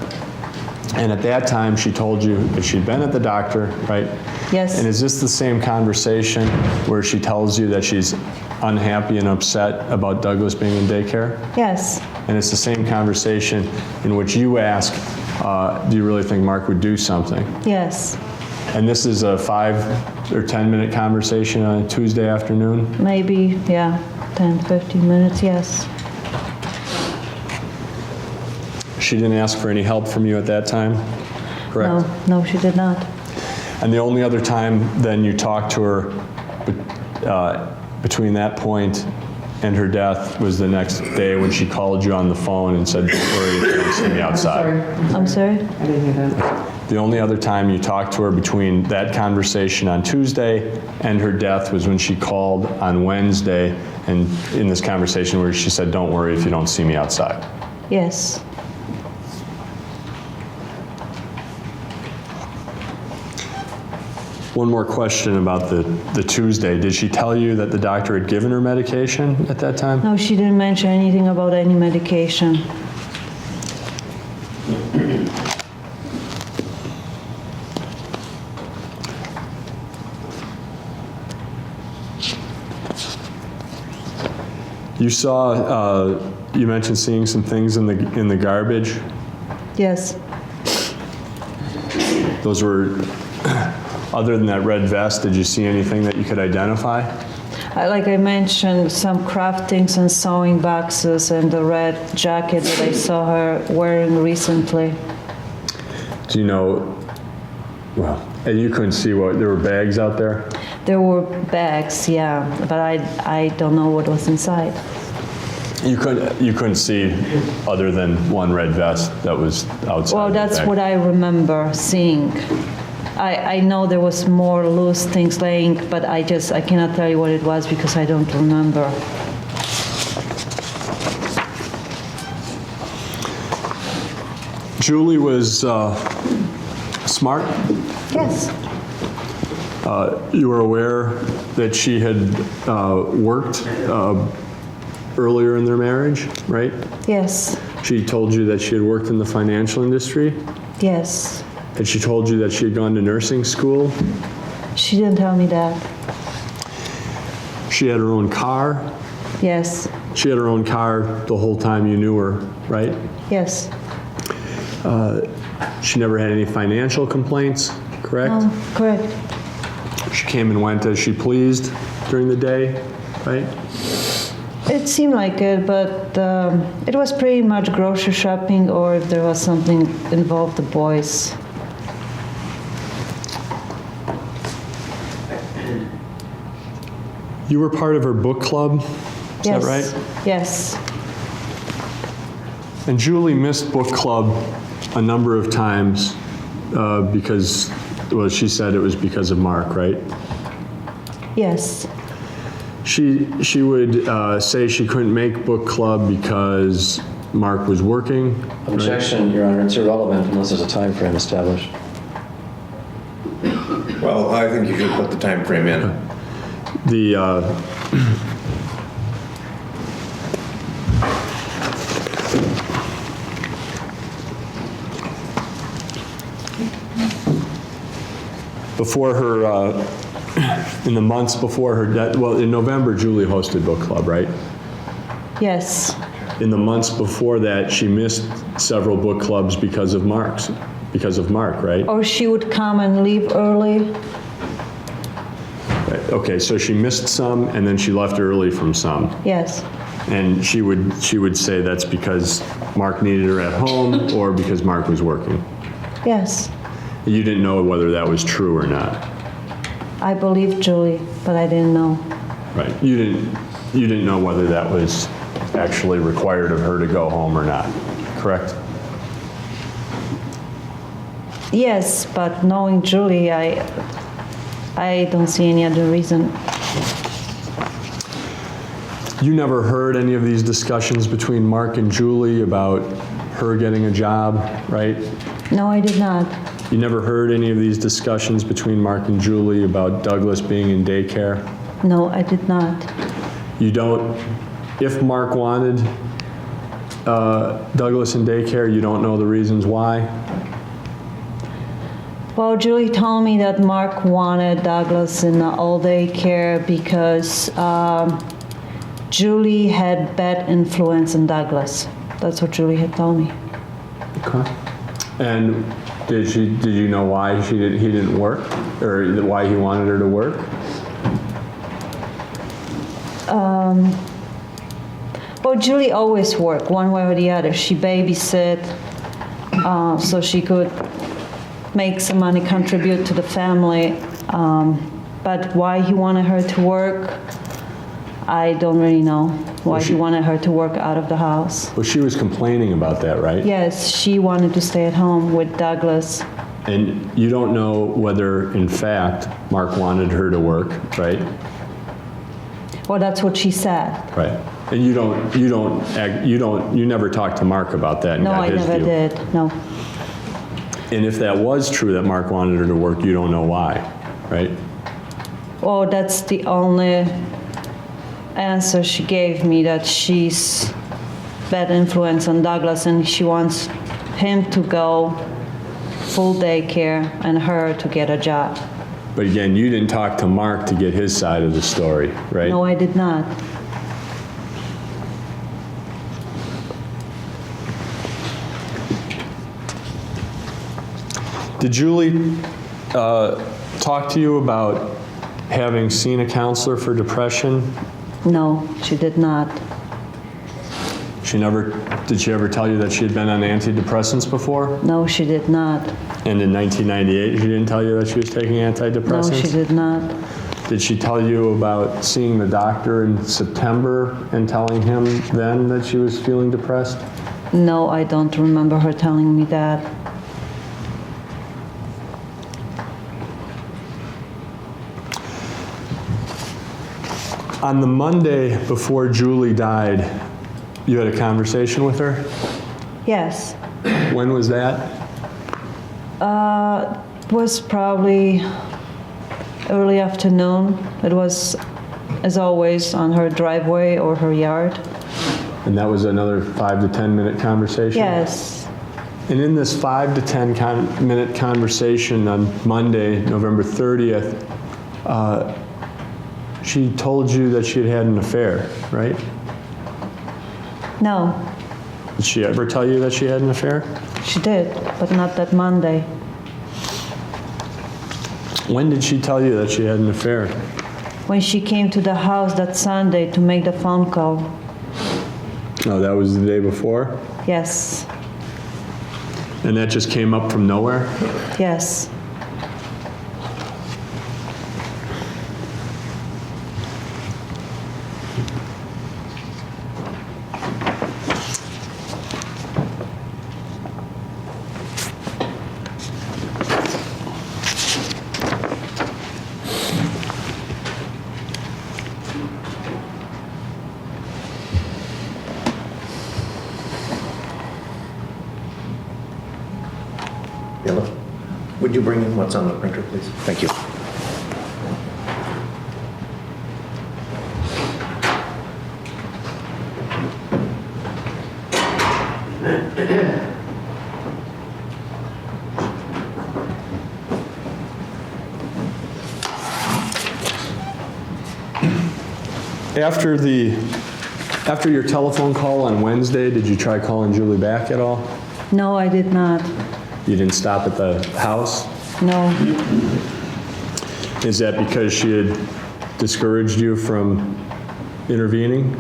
And at that time, she told you that she'd been at the doctor, right? yes. And is this the same conversation where she tells you that she's unhappy and upset about Douglas being in daycare? Yes, And it's the same conversation in which you ask, do you really think Mark would do something? yes. And this is a 5 or 10 minute conversation on a Tuesday afternoon? Maybe, yeah, 10, 15 minutes, yes. She didn't ask for any help from you at that time, correct? No, she did not. And the only other time then you talked to her between that point and her death was the next day when she called you on the phone and said, "Don't worry, you can see me outside." I'm sorry? I didn't hear that. The only other time you talked to her between that conversation on Tuesday and her death was when she called on Wednesday, and in this conversation where she said, "Don't worry if you don't see me outside." Yes. One more question about the Tuesday. Did she tell you that the doctor had given her medication at that time? No, she didn't mention anything about any medication. You saw, you mentioned seeing some things in the garbage. Yes, Those were, other than that red vest, did you see anything that you could identify? like I mentioned, some craftings and sewing boxes and the red jacket that I saw her wearing recently. Do you know, well, and you couldn't see what, there were bags out there? There were bags, yeah, but I don't know what was inside. You couldn't see other than one red vest that was outside. Well, the that's bag. what I remember seeing. I know there was more loose things laying, but I cannot tell you what it was because I don't remember. Julie was smart. Yes, You were aware that she had worked earlier in their marriage, right? yes, She told you that she had worked in the financial industry? Yes. Had she told you that she had gone to nursing school? She didn't tell me that. She had her own car? Yes. She had her own car the whole time you knew her, right? Yes. She never had any financial complaints, correct? Correct. She came and went as she pleased during the day, right? It seemed like it, but it was pretty much grocery shopping, or if there was something involved the boys. You were part of her book club, is Yes. that right? Yes. And Julie missed book club a number of times because, well, she said it was because of Mark, right? Yes. She would say she couldn't make book club because Mark was working. right? Objection, Your Honor, it's irrelevant unless there's a time frame established. Well, I think you should put the time frame in. The before her, in the months before her death, well, in November, Julie hosted book club, right? Yes. In the months before that, she missed several book clubs because of Mark, right? Or she would come and leave early. Right. Okay, so she missed some, and then she left early from some. Yes. And she would say that's because Mark needed her at home or because Mark was working. Yes. You didn't know whether that was true or not. I believed Julie, but I didn't know. Right. You didn't know whether that was actually required of her to go home or not, correct? Yes, but knowing Julie, I don't see any other reason. You never heard any of these discussions between Mark and Julie about her getting a job, right? No, I did not. You never heard any of these discussions between Mark and Julie about Douglas being in daycare? No, I did not. You don't, if Mark wanted Douglas in daycare, you don't know the reasons why? Well, Julie told me that Mark wanted Douglas in all-day care because Julie had bad influence on Douglas. That's what Julie had told me. Okay. And did you know why he didn't work, or why he wanted her to work? Well, Julie always worked one way or the other. She babysit so she could make some money, contribute to the family. But why he wanted her to work, I don't really know. Why he wanted her to work out of the house. Well, she was complaining about that, right? Yes, she wanted to stay at home with Douglas. And you don't know whether, in fact, Mark wanted her to work, right? Well, that's what she said. Right. And you never talked to Mark about that and No, got I his never view. did. No. And if that was true, that Mark wanted her to work, you don't know why, right? Well, that's the only answer she gave me, that she's bad influence on Douglas and she wants him to go full daycare and her to get a job. But again, you didn't talk to Mark to get his side of the story, right? No, I did not. Did Julie talk to you about having seen a counselor for depression? No, she did not. Did she ever tell you that she had been on antidepressants before? No, she did not. And in 1998, she didn't tell you that she was taking antidepressants? No, she did not. Did she tell you about seeing the doctor in September and telling him then that she was feeling depressed? No, I don't remember her telling me that. On the Monday before Julie died, you had a conversation with her? Yes. When was that? Was probably early afternoon. It was, as always, on her driveway or her yard. And that was another 5 to 10 minute conversation? Yes. And in this 5 to 10 minute conversation on Monday, November 30th, she told you that she had had an affair, right? No, Did she ever tell you that she had an affair? she did, but not that Monday. When did she tell you that she had an affair? When she came to the house that Sunday to make the phone call. Oh, that was the day before? Yes, And that just came up from nowhere? yes. Yellow. Would you bring in what's on the printer, please? Thank you. After your telephone call on Wednesday, did you try calling Julie back at all? No, I did not. You didn't stop at the house? No, Is that because she had discouraged you from intervening?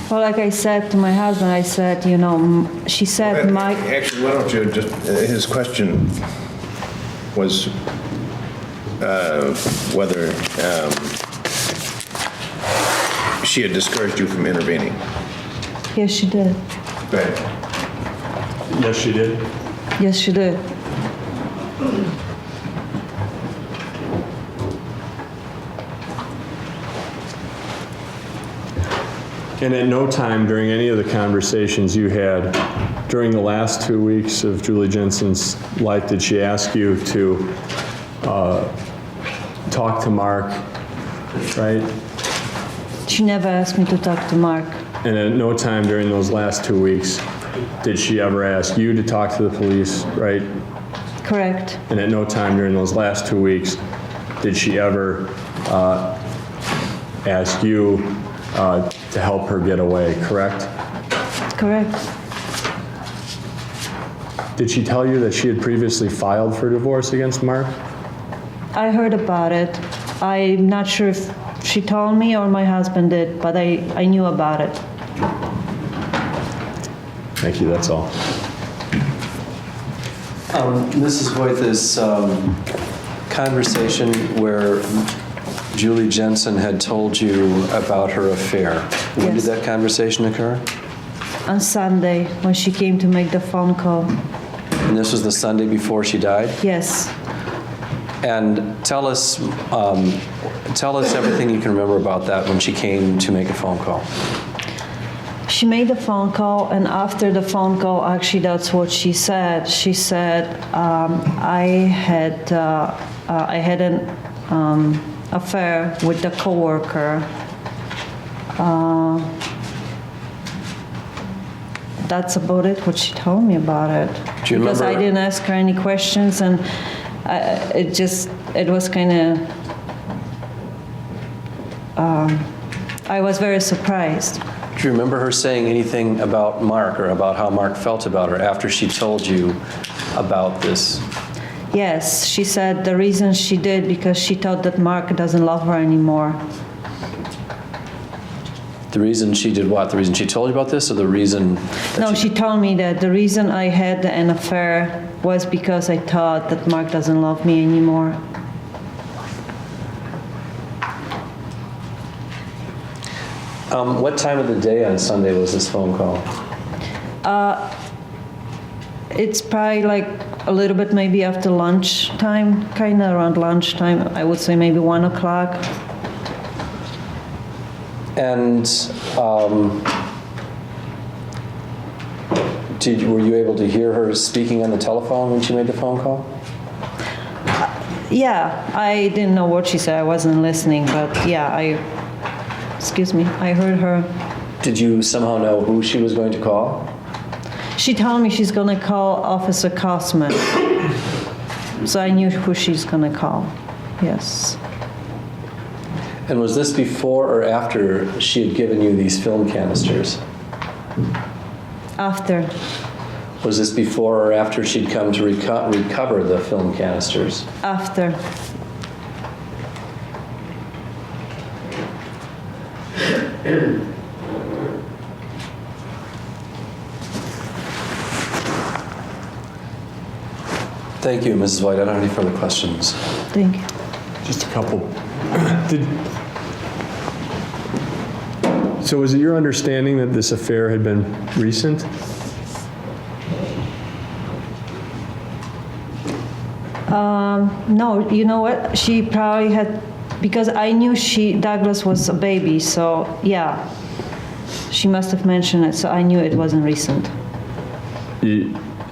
well, like I said to my husband, I said, you know, she said, Mike, Actually, why don't you just, his question was whether she had discouraged you from intervening. yes, she did. Right. Yes, she did. Yes, she did. And at no time during any of the conversations you had during the last 2 weeks of Julie Jensen's life did she ask you to talk to Mark, right? She never asked me to talk to Mark. And at no time during those last 2 weeks did she ever ask you to talk to the police, right? Correct. And at no time during those last 2 weeks did she ever ask you to help her get away, correct? Correct. Did she tell you that she had previously filed for divorce against Mark? I heard about it. I'm not sure if she told me or my husband did, but I knew about it. Thank you, that's all. Mrs. Wojt, this conversation where Julie Jensen had told you about her affair, when did Yes. that conversation occur? On Sunday, when she came to make the phone call. And this was the Sunday before she died? Yes. And tell us everything you can remember about that when she came to make a phone call. She made the phone call, and after the phone call, actually, that's what she said. She said, I had an affair with the coworker. That's about it, what she told me about it. Do you Because I remember- didn't ask her any questions, and it was kind of, I was very surprised. Do you remember her saying anything about Mark or about how Mark felt about her after she told you about this? Yes, she said the reason she did because she thought that Mark doesn't love her anymore. The reason she did what? The reason she told you about this or the reason that No, she told me that the reason I had an affair was because I thought that Mark doesn't love me anymore. What time of the day on Sunday was this phone call? It's probably like a little bit maybe after lunchtime, kind of around lunchtime. I would say maybe 1 o'clock. And were you able to hear her speaking on the telephone when she made the phone call? Yeah, I didn't know what she said. I wasn't listening, but yeah, Excuse me. I heard her. Did you somehow know who she was going to call? She told me she's going to call Officer Kosman. So I knew who she's going to call. Yes. And was this before or after she had given you these film canisters? After. Was this before or after she'd come to recover the film canisters? After. Thank you, Mrs. Wojt. I don't have any further questions. Thank you. Just a couple. So was it your understanding that this affair had been recent? No, you know what? She probably had, because I knew Douglas was a baby, so yeah. She must have mentioned it, so I knew it wasn't recent.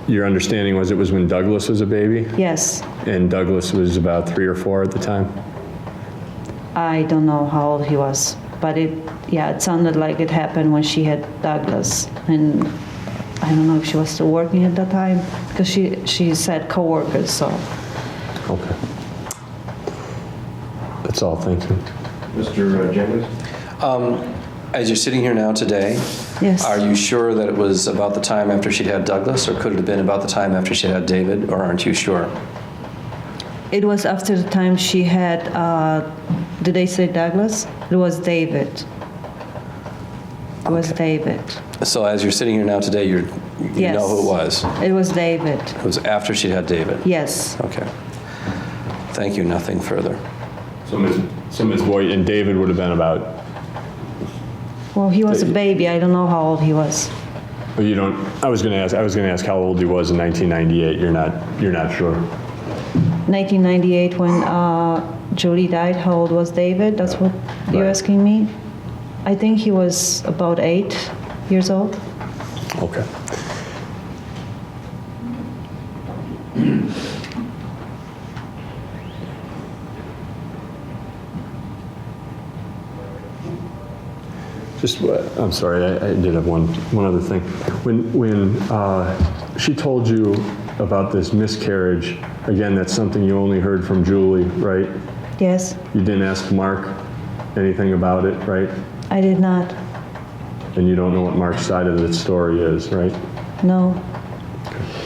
Your understanding was it was when Douglas was a baby? Yes. And Douglas was about 3 or 4 at the time? I don't know how old he was, but it sounded like it happened when she had Douglas. And I don't know if she was still working at that time, because she said coworkers, so. Okay. That's all, thank you. Mr. Jenkins? As you're sitting here now today, Yes. are you sure that it was about the time after she'd had Douglas, or could it have been about the time after she had David, or aren't you sure? It was after the time she had, did they say Douglas? It was David. It was David. So as you're sitting here now today, you Yes. know who it was? It was David. It was after she'd had David? Yes. Okay. Thank you, nothing further. So Ms. Wojt, and David would have been about, Well, he was a baby. I don't know how old he was. but you don't, I was going to ask how old he was in 1998. You're not sure. 1998 when Julie died, how old was David? That's what you're Right. asking me? I think he was about 8 years old. Okay. I'm sorry, I did have one other thing. When she told you about this miscarriage, again, that's something you only heard from Julie, right? Yes, You didn't ask Mark anything about it, right? I did not. And you don't know what Mark's side of the story is, right? No.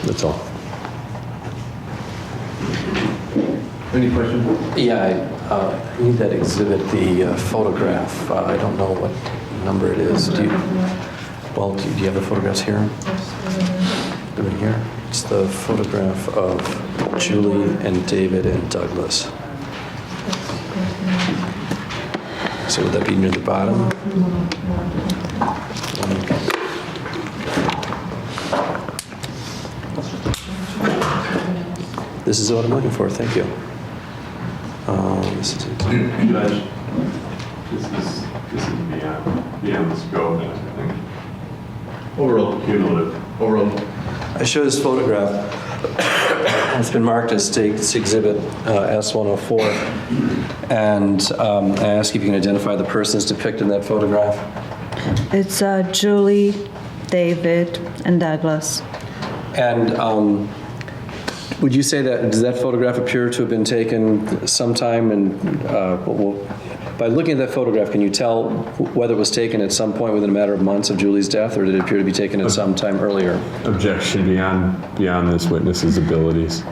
That's all. Any questions? Yeah, I need that exhibit, the photograph. I don't know what number it is. Do you have the photographs here? Right here? It's the photograph of Julie and David and Douglas. So would that be near the bottom? This is what I'm looking for, thank you. This is it. Judge, this is beyond the scope, and I think Overall. cumulative. Overall. I show this photograph. It's been marked as State's Exhibit S-104. And I ask if you can identify the persons depicted in that photograph. It's Julie, David, and Douglas. And would you say that, does that photograph appear to have been taken sometime? And by looking at that photograph, can you tell whether it was taken at some point within a matter of months of Julie's death, or did it appear to be taken at some time earlier? Objection beyond this witness's abilities.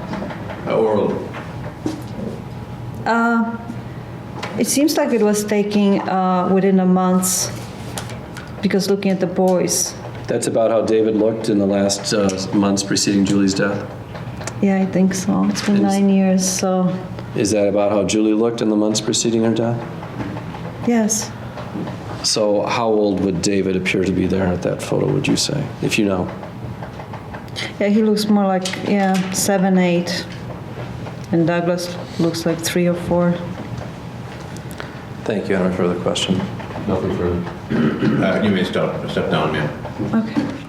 Oral. It seems like it was taken within a month, because looking at the boys. That's about how David looked in the last months preceding Julie's death? Yeah, I think so. It's been 9 years, so Is that about how Julie looked in the months preceding her death? yes. So how old would David appear to be there at that photo, would you say, if you know? Yeah, he looks more like, 7, 8. And Douglas looks like 3 or 4. Thank you. I have no further question. Nothing further. You may step down, ma'am. Okay.